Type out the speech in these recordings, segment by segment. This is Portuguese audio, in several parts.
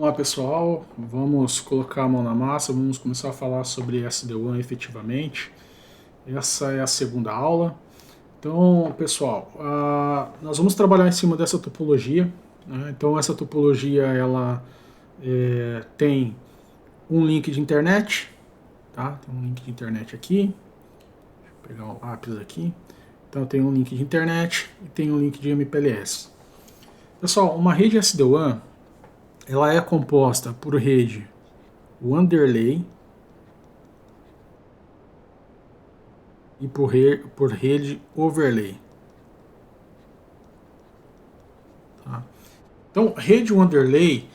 lá pessoal, vamos colocar a mão na massa, vamos começar a falar sobre SD-WAN efetivamente. Essa é a segunda aula. Então pessoal, nós vamos trabalhar em cima dessa topologia, né? Então essa topologia ela tem um link de internet, tá? Tem um link de internet aqui, deixa eu pegar um lápis aqui. Então tem um link de internet e tem um link de MPLS. Pessoal, uma rede SD-WAN ela é composta por rede underlay e por rede overlay. Tá? Então, rede underlay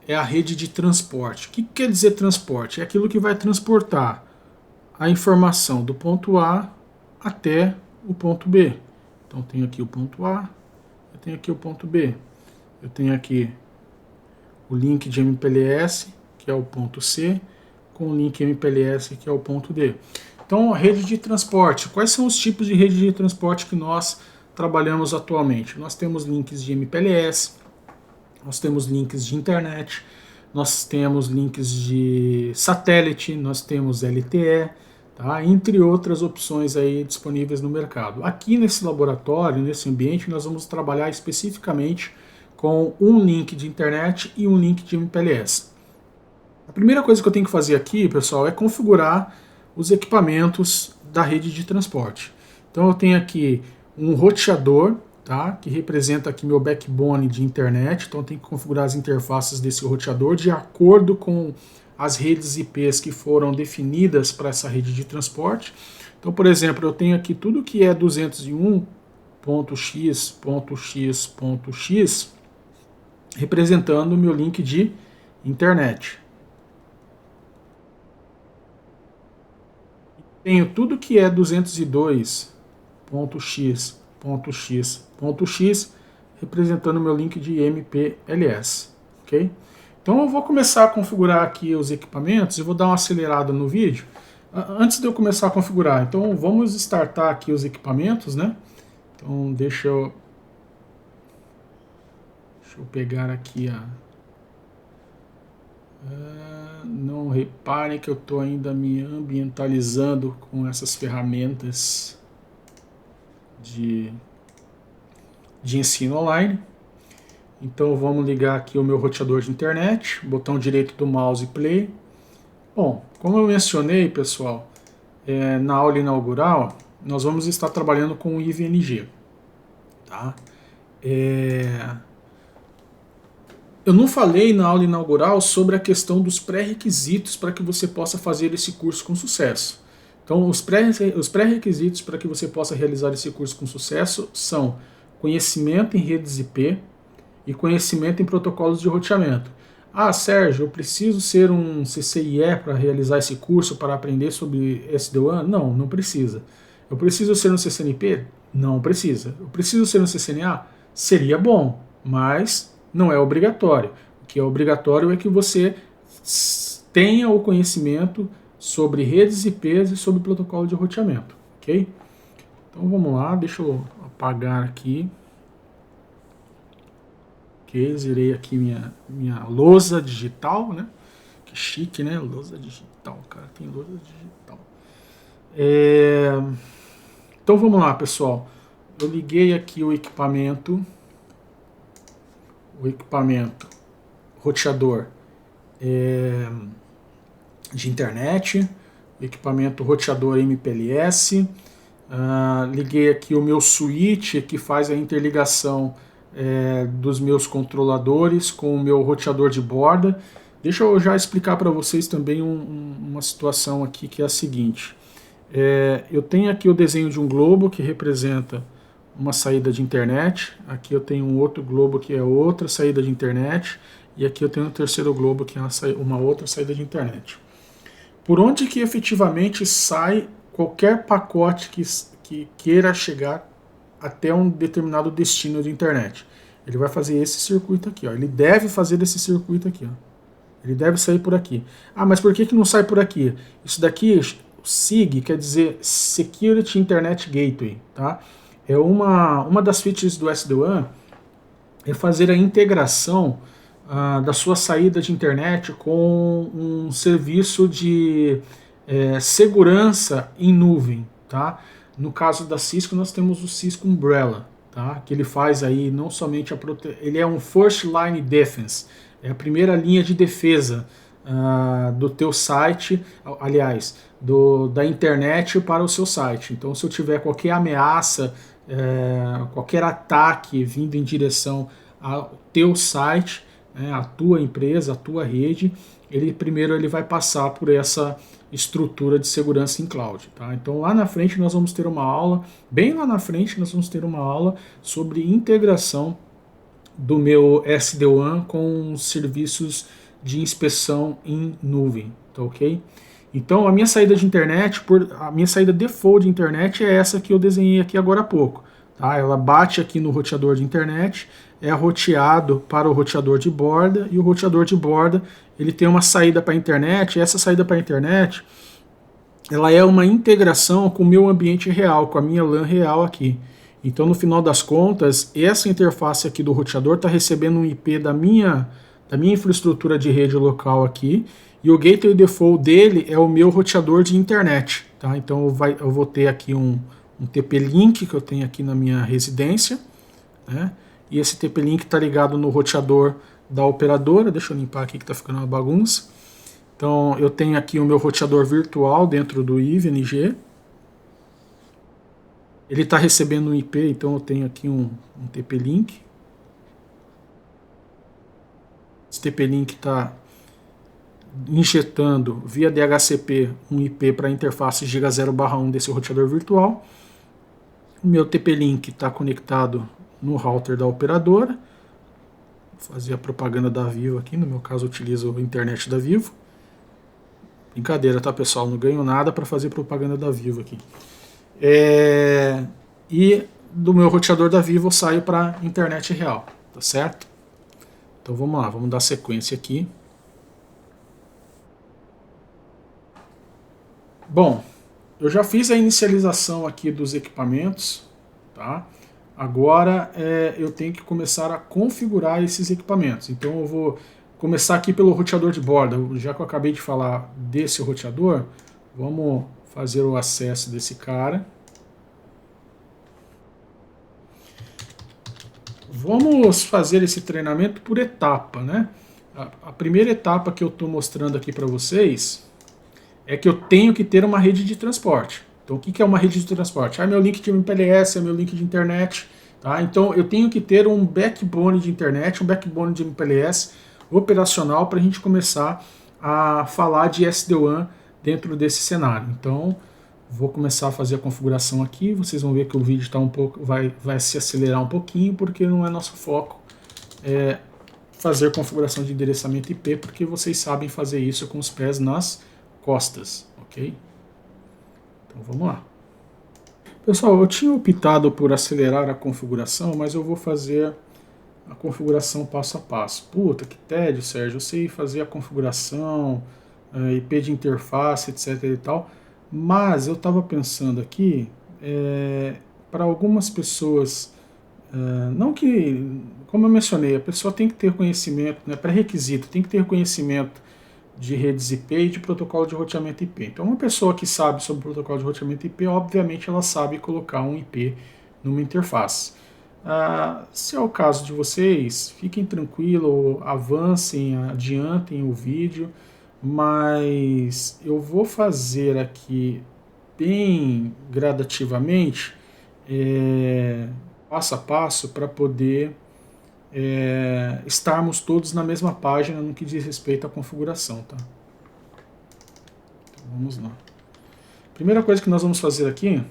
é a rede de transporte. O que quer dizer transporte? É aquilo que vai transportar a informação do ponto A até o ponto B. Então, tenho aqui o ponto A, eu tenho aqui o ponto B, eu tenho aqui o link de MPLS, que é o ponto C, com o link MPLS, que é o ponto D. Então, rede de transporte. Quais são os tipos de rede de transporte que nós trabalhamos atualmente? Nós temos links de MPLS, nós temos links de internet, nós temos links de satélite, nós temos LTE, tá? Entre outras opções aí disponíveis no mercado. Aqui nesse laboratório, nesse ambiente, nós vamos trabalhar especificamente com um link de internet e um link de MPLS. A primeira coisa que eu tenho que fazer aqui, pessoal, é configurar os equipamentos da rede de transporte. Então eu tenho aqui um roteador, tá, que representa aqui meu backbone de internet. Então eu tenho que configurar as interfaces desse roteador de acordo com as redes IPs que foram definidas para essa rede de transporte. Então, por exemplo, eu tenho aqui tudo que é 201.x.x.x representando o meu link de internet. Tenho tudo que é 202.x.x.x representando o meu link de MPLS, ok? Então eu vou começar a configurar aqui os equipamentos e vou dar uma acelerada no vídeo. Antes de eu começar a configurar, então vamos startar aqui os equipamentos, né? Então deixa eu pegar aqui não reparem que eu estou ainda me ambientalizando com essas ferramentas de ensino online. Então vamos ligar aqui o meu roteador de internet, botão direito do mouse play. Bom, como eu mencionei, pessoal, na aula inaugural, nós vamos estar trabalhando com o IVNG. Tá? Eu não falei na aula inaugural sobre a questão dos pré-requisitos para que você possa fazer esse curso com sucesso. Então, os pré-requisitos para que você possa realizar esse curso com sucesso são conhecimento em redes IP e conhecimento em protocolos de roteamento. Ah, Sérgio, eu preciso ser um CCIE para realizar esse curso, para aprender sobre SD-WAN? Não, não precisa. Eu preciso ser um CCNP? Não precisa. Eu preciso ser um CCNA? Seria bom, mas não é obrigatório. O que é obrigatório é que você tenha o conhecimento sobre redes IPs e sobre protocolo de roteamento, ok? Então vamos lá, deixa eu apagar aqui. Ok, zerei aqui minha lousa digital, né? Que chique, né? Lousa digital, cara, tem lousa digital. Então vamos lá, pessoal. Eu liguei aqui o equipamento roteador de internet, equipamento roteador MPLS, liguei aqui o meu switch que faz a interligação dos meus controladores com o meu roteador de borda. Deixa eu já explicar para vocês também uma situação aqui que é a seguinte. Eu tenho aqui o desenho de um globo que representa uma saída de internet, aqui eu tenho um outro globo que é outra saída de internet, e aqui eu tenho um terceiro globo que é uma outra saída de internet. Por onde que efetivamente sai qualquer pacote que queira chegar até um determinado destino de internet? Ele vai fazer esse circuito aqui, ó. Ele deve fazer esse circuito aqui, ó. Ele deve sair por aqui. Ah, mas por que não sai por aqui? Isso daqui, SIG, quer dizer Security Internet Gateway, tá? Uma das features do SD-WAN é fazer a integração da sua saída de internet com um serviço de segurança em nuvem, tá? No caso da Cisco, nós temos o Cisco Umbrella, tá? Que ele faz aí não somente ele é um first line defense, é a primeira linha de defesa do teu site, aliás, da internet para o seu site. Então, se eu tiver qualquer ameaça, qualquer ataque vindo em direção ao teu site, a tua empresa, a tua rede, primeiro ele vai passar por essa estrutura de segurança em cloud. Tá? Então lá na frente nós vamos ter uma aula, bem lá na frente nós vamos ter uma aula sobre integração do meu SD-WAN com serviços de inspeção em nuvem, tá ok? Então a minha saída de internet, a minha saída default de internet é essa que eu desenhei aqui agora há pouco. Tá? Ela bate aqui no roteador de internet, é roteado para o roteador de borda, e o roteador de borda ele tem uma saída para a internet, e essa saída para a internet ela é uma integração com o meu ambiente real, com a minha LAN real aqui. Então no final das contas, essa interface aqui do roteador está recebendo um IP da minha infraestrutura de rede local aqui, e o gateway default dele é o meu roteador de internet. Tá? Então eu vou ter aqui um TP-Link que eu tenho aqui na minha residência, né? E esse TP-Link está ligado no roteador da operadora. Deixa eu limpar aqui que está ficando uma bagunça. Então eu tenho aqui o meu roteador virtual dentro do IVNG. Ele está recebendo um IP, então eu tenho aqui um TP-Link. Esse TP-Link está injetando via DHCP um IP para a interface Giga 0/1 desse roteador virtual. O meu TP-Link está conectado no router da operadora. Vou fazer a propaganda da Vivo aqui, no meu caso eu utilizo a internet da Vivo. Brincadeira, tá pessoal? Não ganho nada para fazer propaganda da Vivo aqui. E do meu roteador da Vivo eu saio para a internet real, tá certo? Então vamos lá, vamos dar sequência aqui. Bom, eu já fiz a inicialização aqui dos equipamentos, tá? Agora eu tenho que começar a configurar esses equipamentos. Então eu vou começar aqui pelo roteador de borda. Já que eu acabei de falar desse roteador, vamos fazer o acesso desse cara. Vamos fazer esse treinamento por etapa, né? A primeira etapa que eu estou mostrando aqui para vocês é que eu tenho que ter uma rede de transporte. Então, o que é uma rede de transporte? Meu link de MPLS, é meu link de internet. Tá? Então, eu tenho que ter um backbone de internet, um backbone de MPLS operacional para a gente começar a falar de SD-WAN dentro desse cenário. Então, vou começar a fazer a configuração aqui. Vocês vão ver que o vídeo está vai se acelerar um pouquinho, porque não é nosso foco fazer configuração de endereçamento IP, porque vocês sabem fazer isso com os pés nas costas, ok? Então vamos lá. Pessoal, eu tinha optado por acelerar a configuração, mas eu vou fazer a configuração passo a passo. Puta, que tédio, Sérgio. Eu sei fazer a configuração, IP de interface, etc e tal, mas eu estava pensando aqui, para algumas pessoas, não que, como eu mencionei, a pessoa tem que ter conhecimento, né, pré-requisito, tem que ter conhecimento de redes IP e de protocolo de roteamento IP. Então, uma pessoa que sabe sobre protocolo de roteamento IP, obviamente ela sabe colocar um IP numa interface. Se é o caso de vocês, fiquem tranquilos, avancem, adiantem o vídeo, mas eu vou fazer aqui bem gradativamente, passo a passo, para poder estarmos todos na mesma página no que diz respeito à configuração, tá? Então, vamos lá. Primeira coisa que nós vamos fazer aqui,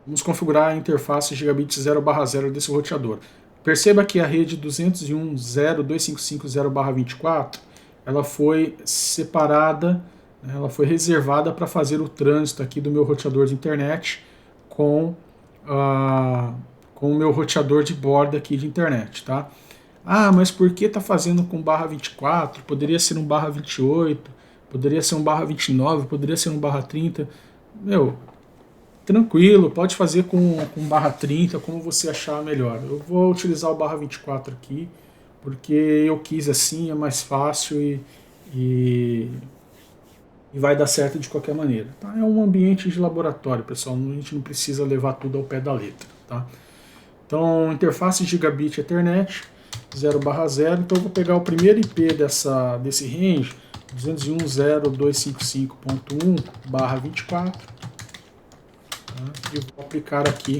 vamos configurar a interface gigabit 0/0 desse roteador. Perceba que a rede 201.0.255.0/24 ela foi separada, né, ela foi reservada para fazer o trânsito aqui do meu roteador de internet com o meu roteador de borda aqui de internet, tá? Mas por que tá fazendo com /24? Poderia ser um /28, poderia ser um /29, poderia ser um /30. Meu, tranquilo, pode fazer com barra 30, como você achar melhor. Eu vou utilizar o barra 24 aqui, porque eu quis assim, é mais fácil e, e vai dar certo de qualquer maneira. Tá? É um ambiente de laboratório, pessoal, a gente não precisa levar tudo ao pé da letra. Tá? Então, interface gigabit Ethernet 0/0, então eu vou pegar o primeiro IP desse range, 201.0.255.1/24, tá? E vou aplicar aqui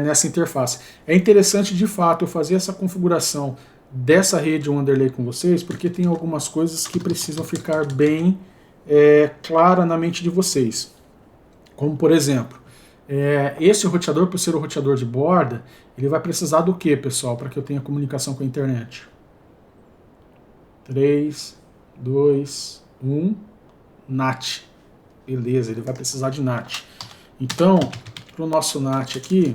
nessa interface. É interessante de fato eu fazer essa configuração dessa rede underlay com vocês, porque tem algumas coisas que precisam ficar bem clara na mente de vocês. Como por exemplo, esse roteador, por ser o roteador de borda, ele vai precisar do que, pessoal, para que eu tenha comunicação com a internet? 3, 2, 1, NAT. Beleza, ele vai precisar de NAT. Então, para o nosso NAT aqui,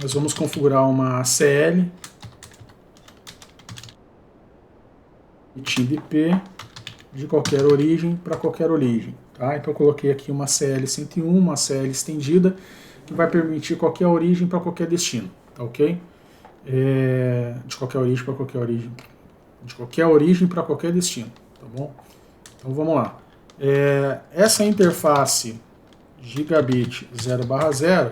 nós vamos configurar uma CL emitindo IP de qualquer origem para qualquer origem. Tá? Então eu coloquei aqui uma CL101, uma CL estendida, que vai permitir qualquer origem para qualquer destino. Tá ok? De qualquer origem para qualquer origem. De qualquer origem para qualquer destino. Tá bom? Então vamos lá. Essa interface gigabit 0/0,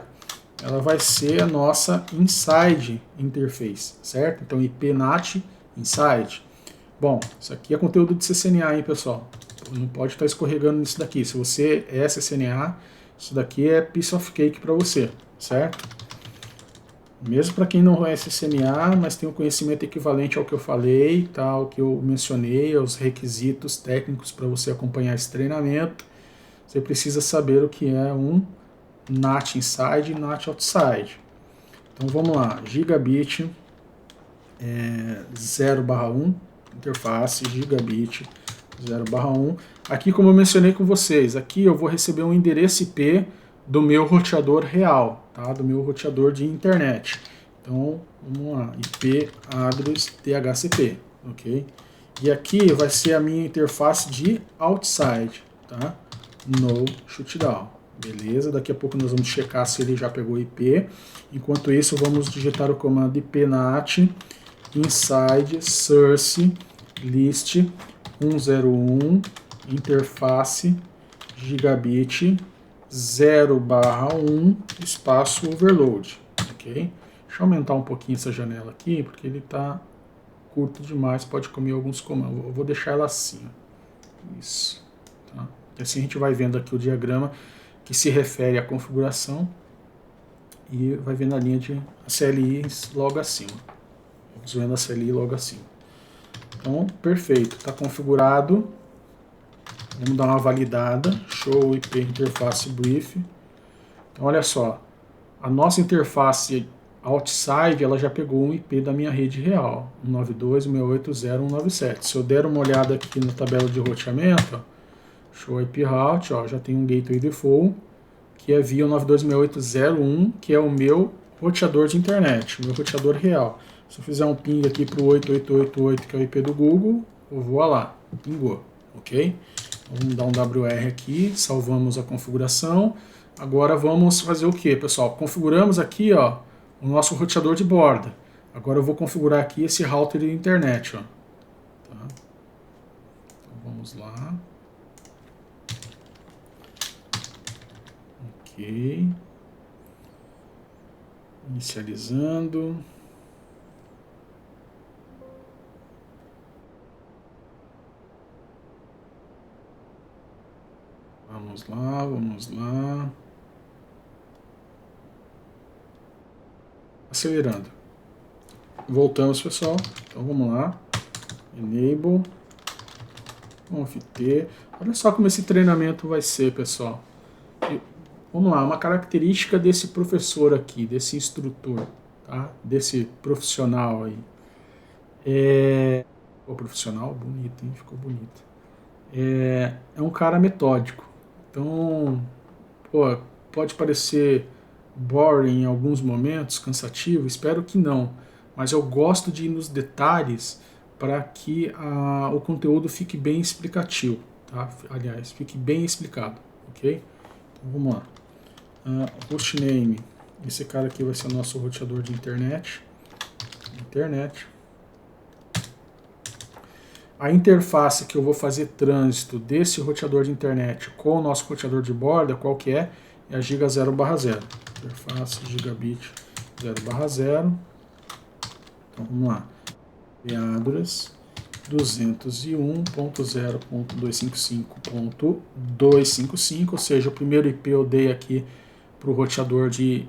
ela vai ser a nossa inside interface, certo? Então IP NAT inside. Bom, isso aqui é conteúdo de CCNA, hein, pessoal? Não pode estar escorregando nisso daqui. Se você é CCNA, isso daqui é piece of cake para você, certo? Mesmo para quem não é CCNA, mas tem um conhecimento equivalente ao que eu falei, tá, ao que eu mencionei, aos requisitos técnicos para você acompanhar esse treinamento, você precisa saber o que é um NAT inside e NAT outside. Então vamos lá, gigabit 0/1, interface gigabit 0/1. Aqui, como eu mencionei com vocês, aqui eu vou receber um endereço IP do meu roteador real, tá? Do meu roteador de internet. Então, vamos lá, IP address DHCP, ok? E aqui vai ser a minha interface de outside, tá? No shutdown, beleza? Daqui a pouco nós vamos checar se ele já pegou IP. Enquanto isso, vamos digitar o comando ipnat inside source list 101 interface gigabit 0/1 espaço overload, ok? Deixa eu aumentar um pouquinho essa janela aqui, porque ele está curto demais, pode comer alguns comandos. Eu vou deixar ela assim, isso, tá? E assim a gente vai vendo aqui o diagrama que se refere à configuração e vai vendo a linha de CLI logo acima. Vamos vendo a CLI logo acima. Então, perfeito, está configurado. Vamos dar uma validada. Show IP interface brief. Então, olha só, a nossa interface outside, ela já pegou um IP da minha rede real, 192.168.0.197. Se eu der uma olhada aqui na tabela de roteamento, ó, show IP route, ó, já tem um gateway default, que é via 92.168.0.1, que é o meu roteador de internet, o meu roteador real. Se eu fizer um ping aqui para o 8888, que é o IP do Google, eu vou lá, pingou, ok? Vamos dar um WR aqui, salvamos a configuração. Agora vamos fazer o que, pessoal? Configuramos aqui, ó, o nosso roteador de borda. Agora eu vou configurar aqui esse router de internet, ó. Tá? Então vamos lá. Ok. Inicializando. Vamos lá, vamos lá. Acelerando. Voltamos, pessoal. Então vamos lá. Enable. Conft. Olha só como esse treinamento vai ser, pessoal. Vamos lá, uma característica desse professor aqui, desse instrutor, tá? Desse profissional aí. O profissional, bonito, hein? Ficou bonito. É um cara metódico. Então, pô, pode parecer boring em alguns momentos, cansativo, espero que não. Mas eu gosto de ir nos detalhes para que o conteúdo fique bem explicativo, tá? Aliás, fique bem explicado, ok? Então, vamos lá. Hostname, esse cara aqui vai ser o nosso roteador de internet. A interface que eu vou fazer trânsito desse roteador de internet com o nosso roteador de borda, qual que é? É a giga 0/0. Interface gigabit 0/0. Então vamos lá. Address 201.0.255.255, ou seja, o primeiro IP eu dei aqui para o roteador de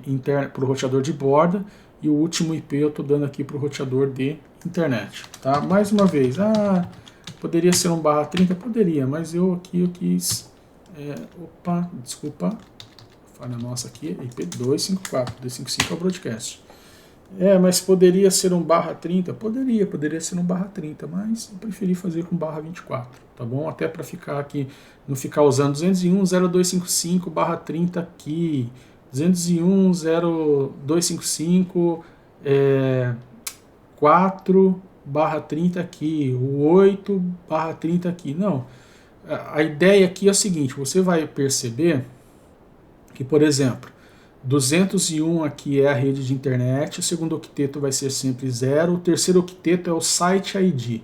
borda e o último IP eu estou dando aqui para o roteador de internet. Tá? Mais uma vez, poderia ser um /30? Poderia, mas eu quis... desculpa, falha nossa aqui, IP 254, 255 é o broadcast. Mas poderia ser um /30? Poderia ser um /30, mas eu preferi fazer com /24, tá bom? Até para ficar aqui, não ficar usando 201.0.255/30 aqui, 201.0.255 4/30 aqui, o 8/30 aqui. Não, a ideia aqui é o seguinte, você vai perceber que, por exemplo, 201 aqui é a rede de internet, o segundo octeto vai ser sempre 0, o terceiro octeto é o site ID.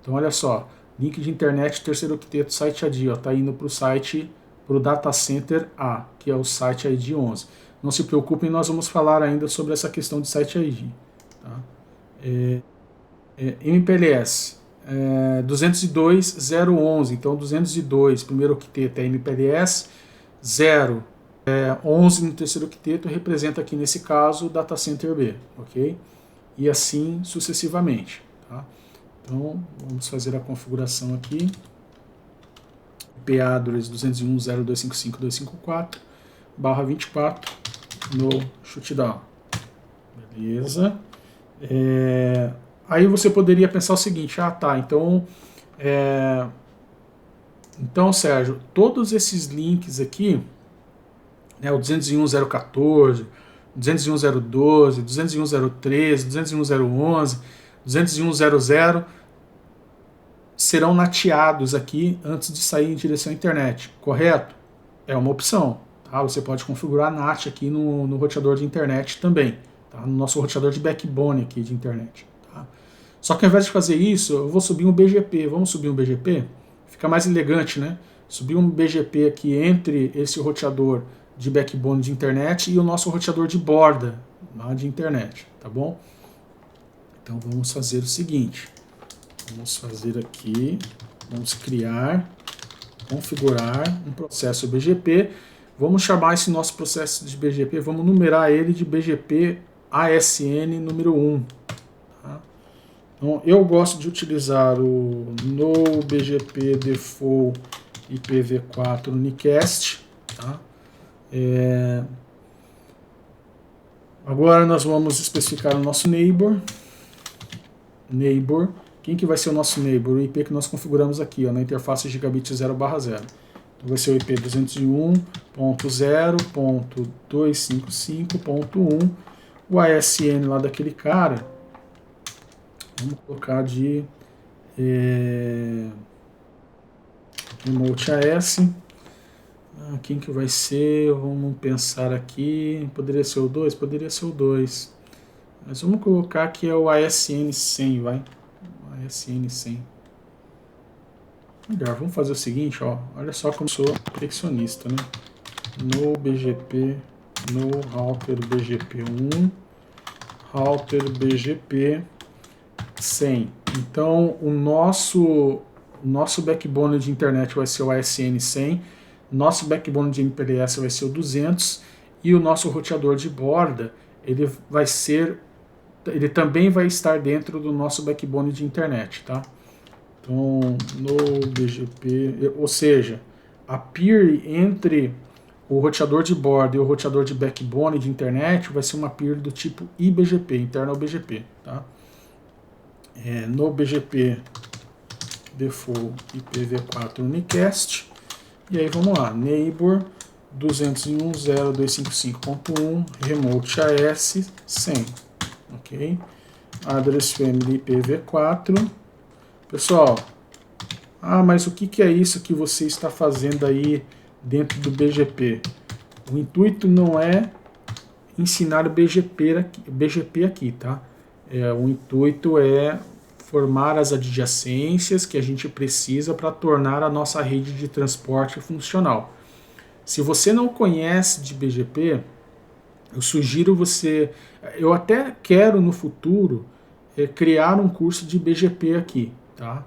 Então olha só, link de internet, terceiro octeto, site ID, está indo para o site, para o data center A, que é o site ID 11. Não se preocupem, nós vamos falar ainda sobre essa questão de site ID. Tá? MPLS, 202.011, então 202, primeiro octeto é MPLS, 0, 11 no terceiro octeto representa aqui nesse caso o data center B, ok? E assim sucessivamente, tá? Então vamos fazer a configuração aqui. IP address 201.0.255.254/24 no shutdown. Beleza. Aí você poderia pensar o seguinte, então Sérgio, todos esses links aqui, o 201.014, 201.012, 201.013, 201.011, 201.000 serão nateados aqui antes de sair em direção à internet, correto? É uma opção, tá? Você pode configurar NAT aqui no roteador de internet também, tá? No nosso roteador de backbone aqui de internet. Tá? Só que ao invés de fazer isso, eu vou subir um BGP. Vamos subir um BGP? Fica mais elegante, né? Subir um BGP aqui entre esse roteador de backbone de internet e o nosso roteador de borda lá de internet, tá bom? Então vamos fazer o seguinte, vamos fazer aqui, vamos criar, configurar um processo BGP, vamos chamar esse nosso processo de BGP, vamos numerar ele de BGP ASN número 1. Tá? Então eu gosto de utilizar o no BGP default IPv4 unicast, tá? Agora nós vamos especificar o nosso neighbor. Quem que vai ser o nosso neighbor? O IP que nós configuramos aqui, na interface gigabit 0/0. Então vai ser o IP 201.0.255.1. O ASN lá daquele cara, vamos colocar de remote AS. Quem que vai ser? Vamos pensar aqui. Poderia ser o 2? Poderia ser o 2. Mas vamos colocar que é o ASN 100, vai. ASN 100. Melhor, vamos fazer o seguinte, olha só como eu sou perfeccionista, né? No BGP, no router BGP 1, router BGP 100. Então, o nosso backbone de internet vai ser o ASN 100, nosso backbone de MPLS vai ser o 200 e o nosso roteador de borda, ele também vai estar dentro do nosso backbone de internet, tá? Então, no BGP, ou seja, a peer entre o roteador de borda e o roteador de backbone de internet vai ser uma peer do tipo IBGP, interna ao BGP, tá? No BGP default IPv4 unicast, e aí vamos lá, neighbor 201.0.255.1 remote AS 100, ok? Address family IPv4. Pessoal, mas o que é isso que você está fazendo aí dentro do BGP. O intuito não é ensinar o BGP aqui, tá? O intuito é formar as adjacências que a gente precisa para tornar a nossa rede de transporte funcional. Se você não conhece de BGP, eu sugiro você... Eu até quero no futuro criar um curso de BGP aqui, tá?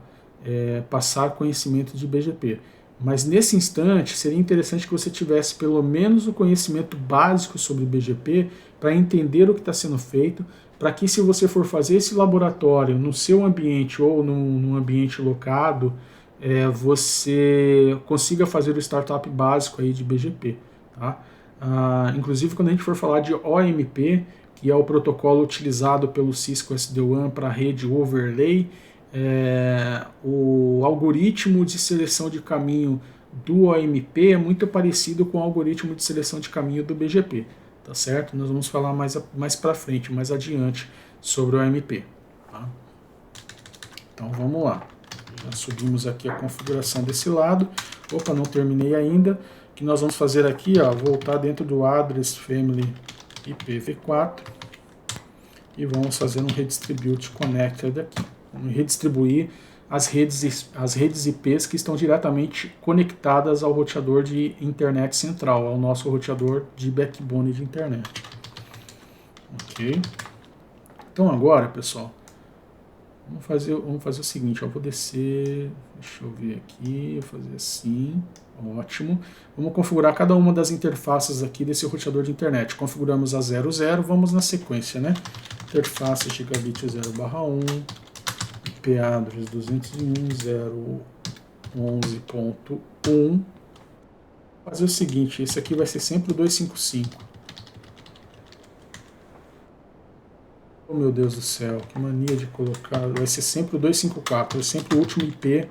Passar conhecimento de BGP. Mas nesse instante seria interessante que você tivesse pelo menos o conhecimento básico sobre BGP para entender o que está sendo feito, para que se você for fazer esse laboratório no seu ambiente ou num ambiente locado, você consiga fazer o startup básico aí de BGP. Tá? Inclusive quando a gente for falar de OMP, que é o protocolo utilizado pelo Cisco SD-WAN para a rede overlay, o algoritmo de seleção de caminho do OMP é muito parecido com o algoritmo de seleção de caminho do BGP, tá certo? Nós vamos falar mais para frente, mais adiante, sobre o OMP. Tá? Então vamos lá. Já subimos aqui a configuração desse lado. Opa, não terminei ainda. O que nós vamos fazer aqui, ó, voltar dentro do Address Family IPv4 e vamos fazer um Redistribute Connected aqui. Vamos redistribuir as redes IPs que estão diretamente conectadas ao roteador de internet central, ao nosso roteador de backbone de internet. Ok? Então agora, pessoal, vamos fazer o seguinte, eu vou descer, deixa eu ver aqui, vou fazer assim, ótimo. Vamos configurar cada uma das interfaces aqui desse roteador de internet. Configuramos a 00, vamos na sequência, né? Interface gigabit 0/1, IP address 201.011.1. Fazer o seguinte, esse aqui vai ser sempre o 255. Oh meu Deus do céu, que mania de colocar, vai ser sempre o 254, é sempre o último IP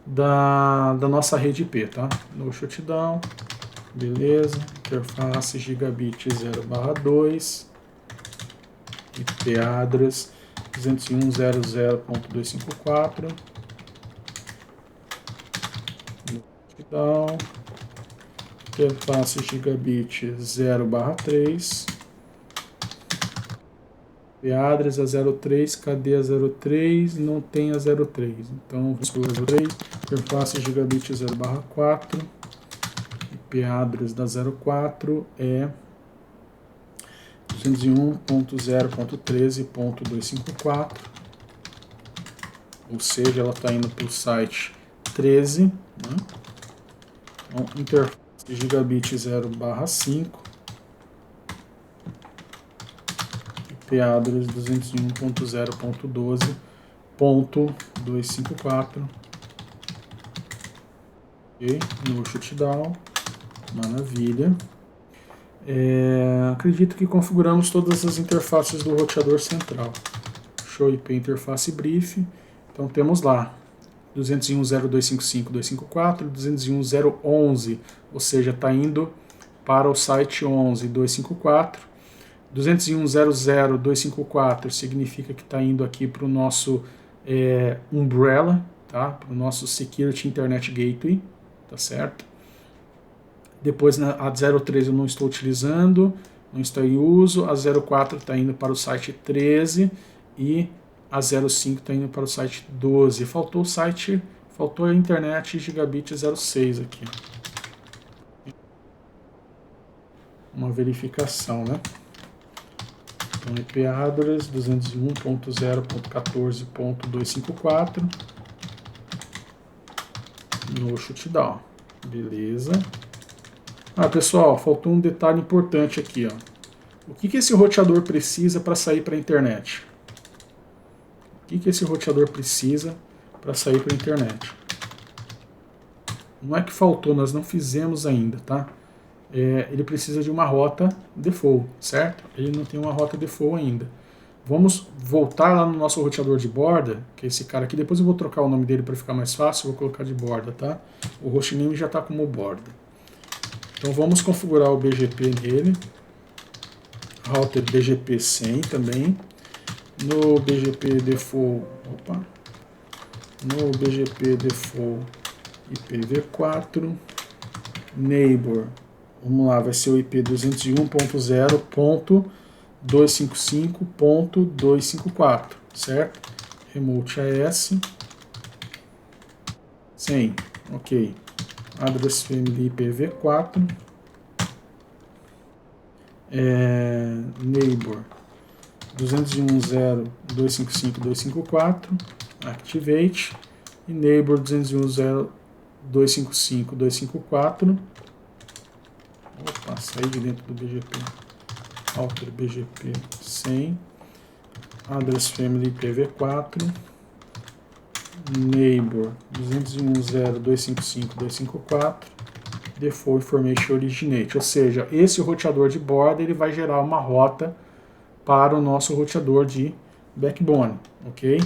da nossa rede IP, tá? No shutdown, beleza, interface gigabit 0/2, IP address 201.00.254, shutdown, interface gigabit 0/3, IP address a 03, cadê a 03? Não tem a 03, então vamos pelo 03, interface gigabit 0/4, IP address da 04 é 201.0.13.254, ou seja, ela está indo para o site 13, né? Então, interface gigabit 0/5, IP address 201.0.12.254, ok, no shutdown, maravilha. Acredito que configuramos todas as interfaces do roteador central. Show IP interface brief, então temos lá 201.0.255.254, 201.0.11, ou seja, está indo para o site 11.254, 201.0.0.254 significa que está indo aqui para o nosso umbrella, tá? Para o nosso Security Internet Gateway, tá certo? Depois a 03 eu não estou utilizando, não está em uso, a 04 está indo para o site 13 e a 05 está indo para o site 12. Faltou a internet gigabit 06 aqui. Uma verificação, né? Então, IP address 201.0.14.254 no shutdown. Beleza. Pessoal, faltou um detalhe importante aqui, ó. O que esse roteador precisa para sair para a internet? O que esse roteador precisa para sair para a internet? Não é que faltou, nós não fizemos ainda, tá? Ele precisa de uma rota default, certo? Ele não tem uma rota default ainda. Vamos voltar lá no nosso roteador de borda, que é esse cara aqui. Depois eu vou trocar o nome dele para ficar mais fácil, vou colocar de borda, tá? O hostname já está como borda. Então vamos configurar o BGP nele, router BGP 100 também, no BGP default, no BGP default IPv4, neighbor, vamos lá, vai ser o IP 201.0.255.254, certo? Remote AS, 100, ok. Address family IPv4, neighbor 201.0.255.254, activate, e neighbor 201.0.255.254, opa, saí de dentro do BGP, alter BGP 100, address family IPv4, neighbor 201.0.255.254, default information originate, ou seja, esse roteador de borda ele vai gerar uma rota para o nosso roteador de backbone, ok?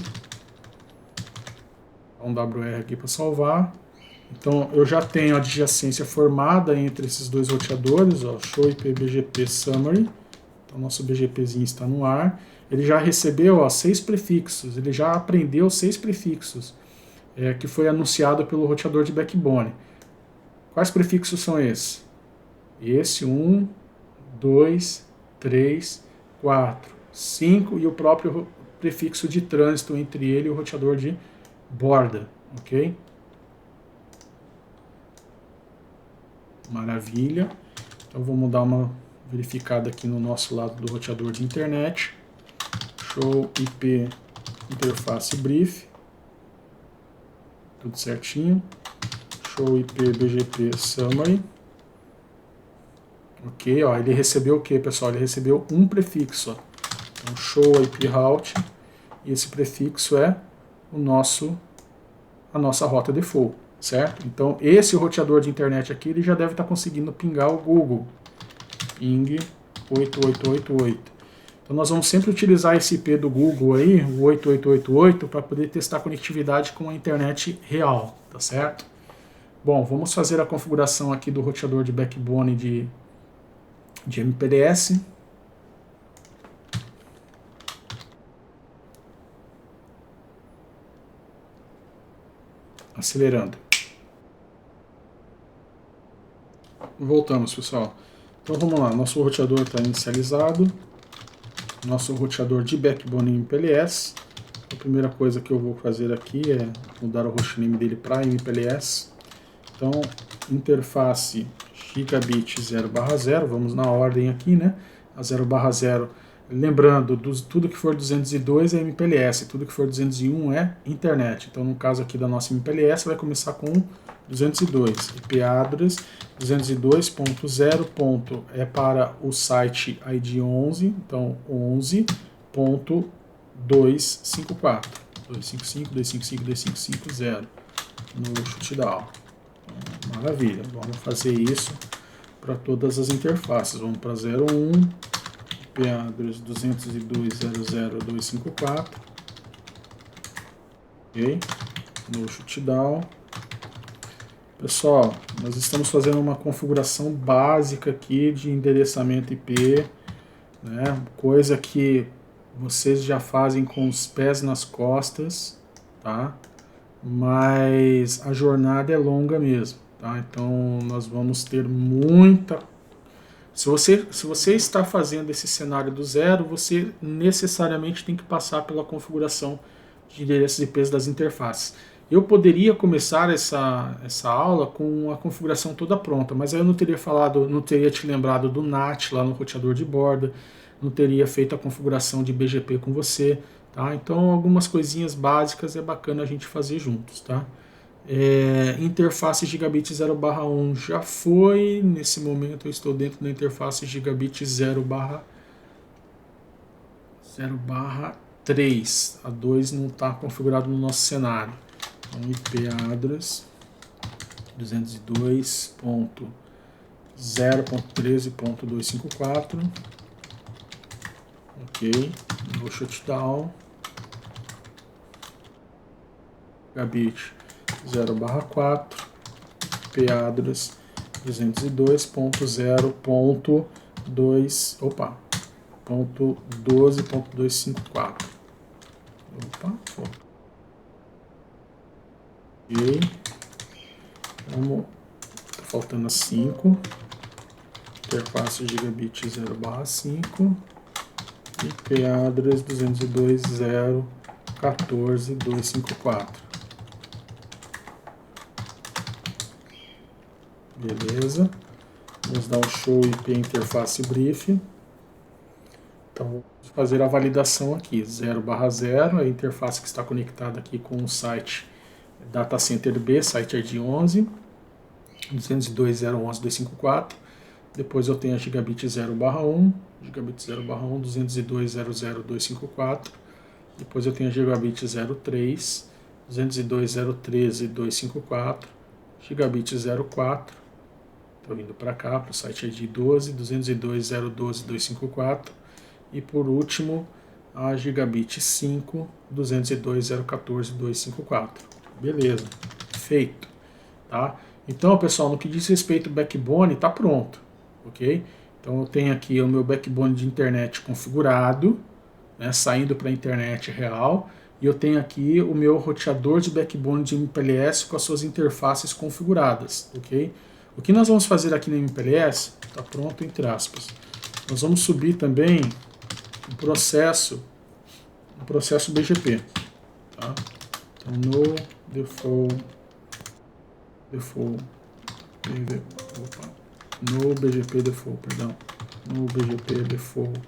Um WR aqui para salvar. Então eu já tenho a adjacência formada entre esses dois roteadores, ó, show IP BGP summary. Então nosso BGPzinho está no ar. Ele já recebeu, ó, 6 prefixos, ele já aprendeu 6 prefixos que foi anunciado pelo roteador de backbone. Quais prefixos são esses? Esse 1, 2, 3, 4, 5 e o próprio prefixo de trânsito entre ele e o roteador de borda, ok? Maravilha. Então vamos dar uma verificada aqui no nosso lado do roteador de internet. Show IP interface brief. Tudo certinho. Show IP BGP summary. Ok, ó, ele recebeu o que, pessoal? Ele recebeu um prefixo. Ó. Então, show IP route. E esse prefixo é a nossa rota default, certo? Então, esse roteador de internet aqui, ele já deve estar conseguindo pingar o Google. Ping 8888. Então, nós vamos sempre utilizar esse IP do Google aí, o 8888, para poder testar a conectividade com a internet real, tá certo? Bom, vamos fazer a configuração aqui do roteador de backbone de MPLS. Acelerando. Voltamos, pessoal. Então vamos lá, nosso roteador está inicializado. Nosso roteador de backbone MPLS. A primeira coisa que eu vou fazer aqui é mudar o hostname dele para MPLS. Então, interface gigabit 0/0, vamos na ordem aqui, né? A 0/0, lembrando, tudo que for 202 é MPLS, tudo que for 201 é internet. Então, no caso aqui da nossa MPLS, vai começar com 202. IP address 202.0. É para o site ID 11, então 11.254. 255.255.255.0 no shutdown. Maravilha, vamos fazer isso para todas as interfaces. Vamos para 01, IP address 202.0.0.254, ok? No shutdown. Pessoal, nós estamos fazendo uma configuração básica aqui de endereçamento IP, né? Coisa que vocês já fazem com os pés nas costas, tá? Mas a jornada é longa mesmo, tá? Então nós vamos ter muita... Se você está fazendo esse cenário do zero, você necessariamente tem que passar pela configuração de endereços IPs das interfaces. Eu poderia começar essa aula com a configuração toda pronta, mas aí eu não teria te lembrado do NAT lá no roteador de borda, não teria feito a configuração de BGP com você, tá? Então algumas coisinhas básicas é bacana a gente fazer juntos, tá? Interface gigabit 0/1 já foi, nesse momento eu estou dentro da interface gigabit 0/3, a 2 não está configurado no nosso cenário. Então, IP address 202.0.13.254, ok, no shutdown, gigabit 0/4, IP address 202.0.12.254. Opa, ok. Vamos faltando 5. Interface gigabit 0/5. IP address 202.0.14.254. Beleza. Vamos dar um show IP interface brief. Então, vou fazer a validação aqui. 0/0, a interface que está conectada aqui com o site Data Center B, site ID 11, 202.0.11.254. Depois eu tenho a gigabit 0/1, gigabit 0/1, 202.0.0.254. Depois eu tenho a gigabit 03, 202.0.13.254, gigabit 04. Estou vindo para cá, para o site ID 12, 202.0.12.254. E por último, a gigabit 5, 202.0.14.254. Beleza, feito. Tá? Então, pessoal, no que diz respeito ao backbone, está pronto. Ok? Então, eu tenho aqui o meu backbone de internet configurado, né, saindo para a internet real. E eu tenho aqui o meu roteador de backbone de MPLS com as suas interfaces configuradas. Ok? O que nós vamos fazer aqui no MPLS, está pronto entre aspas. Nós vamos subir também um processo BGP. Tá? Então, no BGP default, perdão. No BGP default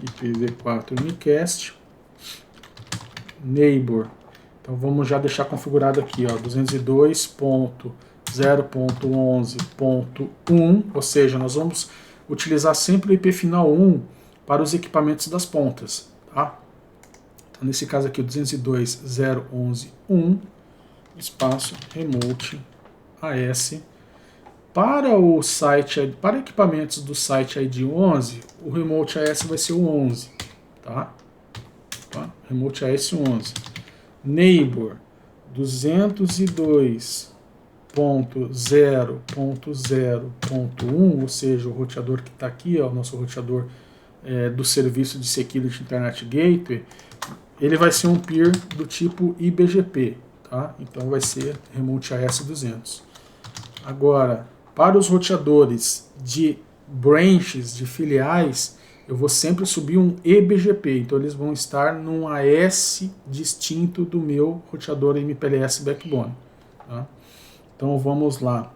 IPv4 unicast neighbor. Então vamos já deixar configurado aqui, ó, 202.0.11.1, ou seja, nós vamos utilizar sempre o IP final 1 para os equipamentos das pontas, tá? Então nesse caso aqui, 202.0.11.1 espaço remote AS. Para o site, para equipamentos do site ID 11, o remote AS vai ser o 11, tá? Remote AS 11. Neighbor 202.0.0.1, ou seja, o roteador que está aqui, ó, o nosso roteador do serviço de Security Internet Gateway, ele vai ser um peer do tipo IBGP, tá? Então vai ser Remote AS 200. Agora, para os roteadores de branches, de filiais, eu vou sempre subir um eBGP, então eles vão estar num AS distinto do meu roteador MPLS backbone. Tá? Então vamos lá.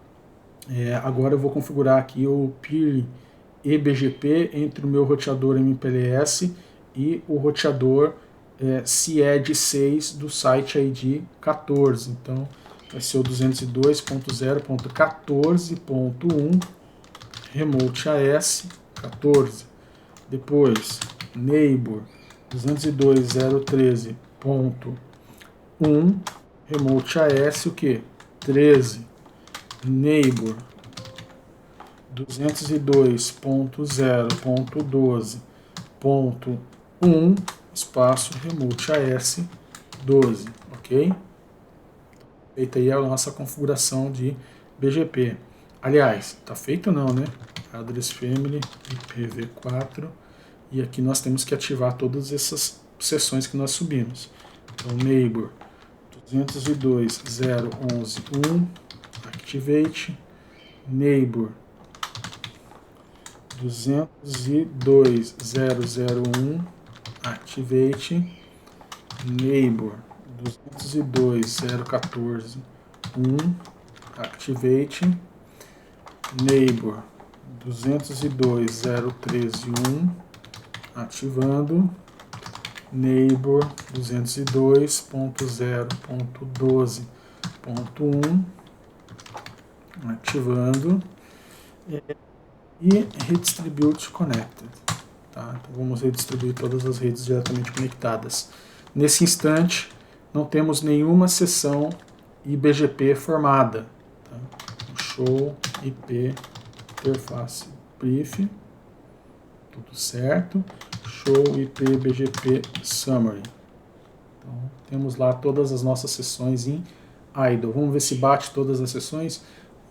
Agora eu vou configurar aqui o peer eBGP entre o meu roteador MPLS e o roteador CIED 6 do site ID 14. Então vai ser o 202.0.14.1 Remote AS 14. Depois, Neighbor 202.0.13.1 Remote AS o que? 13. Neighbor 202.0.12.1 espaço Remote AS 12, ok? Feita aí a nossa configuração de BGP. Aliás, tá feito não, né? Address Family, IPv4, e aqui nós temos que ativar todas essas seções que nós subimos. Então, Neighbor 202.0.11.1, Activate, Neighbor 202.0.0.1, Activate, Neighbor 202.0.14.1, Activate, Neighbor 202.0.13.1, ativando, Neighbor 202.0.12.1, ativando, e Redistribute Connected. Tá? Então vamos redistribuir todas as redes diretamente conectadas. Nesse instante, não temos nenhuma seção IBGP formada. Tá? Show IP interface brief, tudo certo. Show IP BGP summary. Então, temos lá todas as nossas sessões em idle. Vamos ver se bate todas as sessões.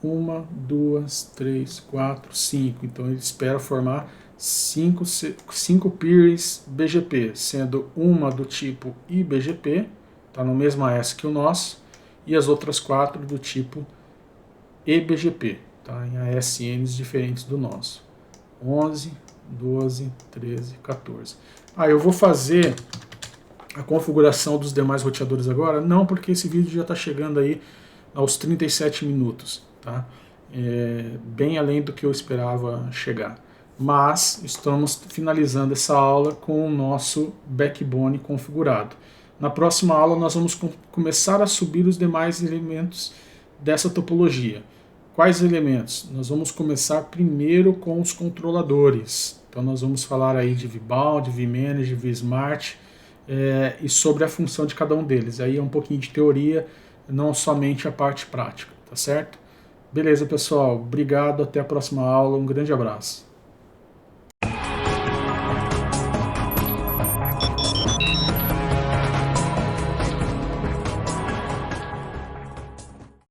1, 2, 3, 4, 5. Então ele espera formar 5 peers BGP, sendo uma do tipo IBGP, está no mesmo AS que o nosso, e as outras 4 do tipo eBGP. tá? Em ASNs diferentes do nosso. 11, 12, 13, 14. Eu vou fazer a configuração dos demais roteadores agora? Não, porque esse vídeo já está chegando aí aos 37 minutos, tá? Bem além do que eu esperava chegar. Mas estamos finalizando essa aula com o nosso backbone configurado. Na próxima aula nós vamos começar a subir os demais elementos dessa topologia. Quais elementos? Nós vamos começar primeiro com os controladores. Então nós vamos falar aí de vBound, vManage, vSmart e sobre a função de cada um deles. Aí é um pouquinho de teoria, não somente a parte prática, tá certo? Beleza, pessoal. Obrigado, até a próxima aula. Um grande abraço.